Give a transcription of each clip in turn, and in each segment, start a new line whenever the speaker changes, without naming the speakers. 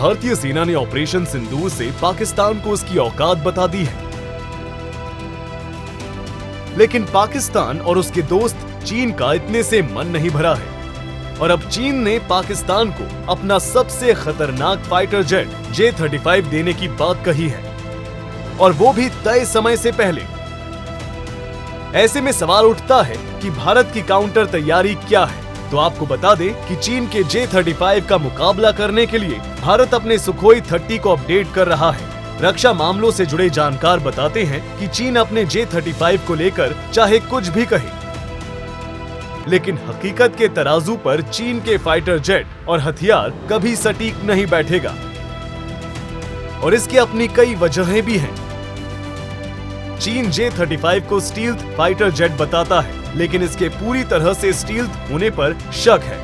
भारतीय सेना ने ऑपरेशन सिंदूर से पाकिस्तान को उसकी औकात बता दी है। लेकिन पाकिस्तान और उसके दोस्त चीन का इतने से मन नहीं भरा है और अब चीन ने पाकिस्तान को अपना सबसे खतरनाक फाइटर जेट J-35 देने की बात कही है, और वो भी तय समय से पहले। ऐसे में सवाल उठता है कि भारत की काउंटर तैयारी क्या है। तो आपको बता दें कि चीन के J-35 का मुकाबला करने के लिए भारत अपने सुखोई 30 को अपडेट कर रहा है। रक्षा मामलों से जुड़े जानकार बताते हैं कि चीन अपने J-35 को लेकर चाहे कुछ भी कहे, लेकिन हकीकत के तराजू पर चीन के फाइटर जेट और हथियार कभी सटीक नहीं बैठेगा, और इसकी अपनी कई वजहें भी हैं। चीन J-35 को स्टील्थ फाइटर जेट बताता है, लेकिन इसके पूरी तरह से स्टील्थ होने पर शक है।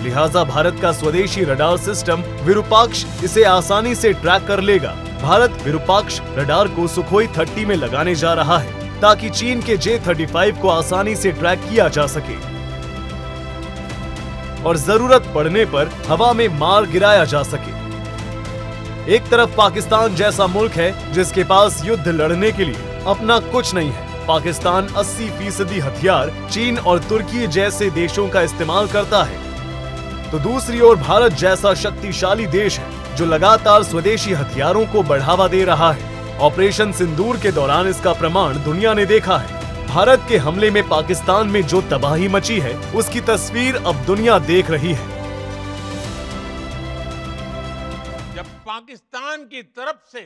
लिहाजा भारत का स्वदेशी रडार सिस्टम विरूपाक्ष इसे आसानी से ट्रैक कर लेगा। भारत विरूपाक्ष रडार को सुखोई 30 में लगाने जा रहा है ताकि चीन के J-35 को आसानी से ट्रैक किया जा सके और जरूरत पड़ने पर हवा में मार गिराया जा सके। एक तरफ पाकिस्तान जैसा मुल्क है जिसके पास युद्ध लड़ने के लिए अपना कुछ नहीं है। पाकिस्तान 80% हथियार चीन और तुर्की जैसे देशों का इस्तेमाल करता है, तो दूसरी ओर भारत जैसा शक्तिशाली देश है जो लगातार स्वदेशी हथियारों को बढ़ावा दे रहा है। ऑपरेशन सिंदूर के दौरान इसका प्रमाण दुनिया ने देखा है। भारत के हमले में पाकिस्तान में जो तबाही मची है उसकी तस्वीर अब दुनिया देख रही है।
जब पाकिस्तान की तरफ से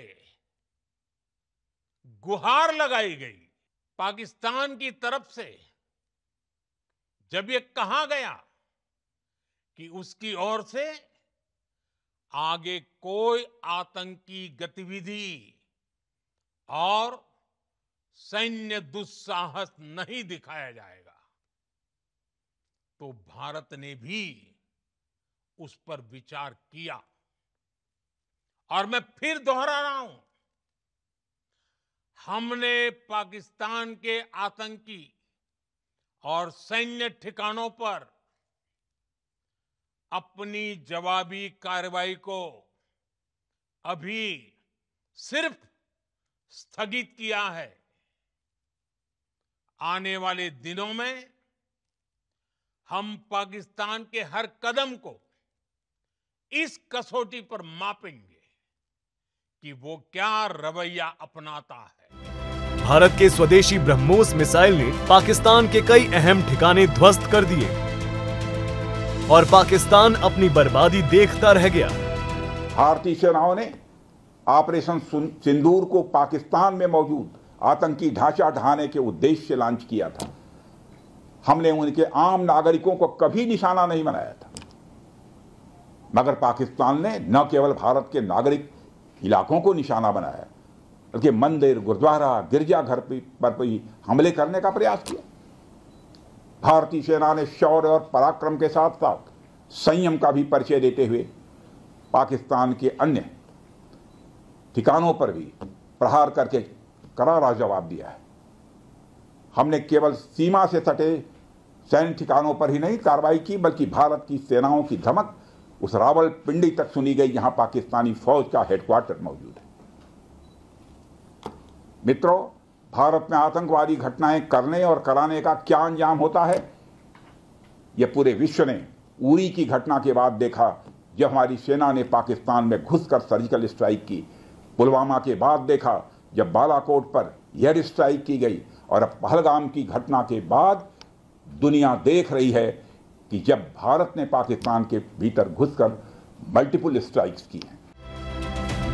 गुहार लगाई गई, पाकिस्तान की तरफ से जब ये कहा गया कि उसकी ओर से आगे कोई आतंकी गतिविधि और सैन्य दुस्साहस नहीं दिखाया जाएगा, तो भारत ने भी उस पर विचार किया। और मैं फिर दोहरा रहा हूं, हमने पाकिस्तान के आतंकी और सैन्य ठिकानों पर अपनी जवाबी कार्रवाई को अभी सिर्फ स्थगित किया है। आने वाले दिनों में हम पाकिस्तान के हर कदम को इस कसौटी पर मापेंगे कि वो क्या रवैया अपनाता है।
भारत के स्वदेशी ब्रह्मोस मिसाइल ने पाकिस्तान के कई अहम ठिकाने ध्वस्त कर दिए और पाकिस्तान अपनी बर्बादी देखता रह गया।
भारतीय सेनाओं ने ऑपरेशन सिंदूर को पाकिस्तान में मौजूद आतंकी ढांचा ढहाने के उद्देश्य से लॉन्च किया था। हमने उनके आम नागरिकों को कभी निशाना नहीं बनाया था, मगर पाकिस्तान ने न केवल भारत के नागरिक इलाकों को निशाना बनाया, बल्कि मंदिर, गुरुद्वारा, गिरजाघर पर भी हमले करने का प्रयास किया। भारतीय सेना ने शौर्य और पराक्रम के साथ साथ संयम का भी परिचय देते हुए पाकिस्तान के अन्य ठिकानों पर भी प्रहार करके करारा जवाब दिया है। हमने केवल सीमा से सटे सैन्य ठिकानों पर ही नहीं कार्रवाई की, बल्कि भारत की सेनाओं की धमक उस रावलपिंडी तक सुनी गई जहां पाकिस्तानी फौज का हेडक्वार्टर मौजूद है। मित्रों, भारत में आतंकवादी घटनाएं करने और कराने का क्या अंजाम होता है, यह पूरे विश्व ने उरी की घटना के बाद देखा, जब हमारी सेना ने पाकिस्तान में घुसकर सर्जिकल स्ट्राइक की। पुलवामा के बाद देखा जब बालाकोट पर एयर स्ट्राइक की गई, और अब पहलगाम की घटना के बाद दुनिया देख रही है कि जब भारत ने पाकिस्तान के भीतर घुसकर मल्टीपल स्ट्राइक्स की हैं।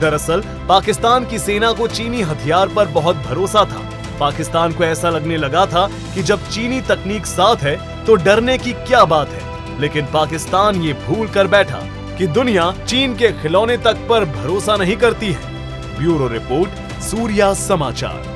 दरअसल पाकिस्तान की सेना को चीनी हथियार पर बहुत भरोसा था। पाकिस्तान को ऐसा लगने लगा था कि जब चीनी तकनीक साथ है तो डरने की क्या बात है, लेकिन पाकिस्तान ये भूल कर बैठा कि दुनिया चीन के खिलौने तक पर भरोसा नहीं करती है। ब्यूरो रिपोर्ट, सूर्या समाचार।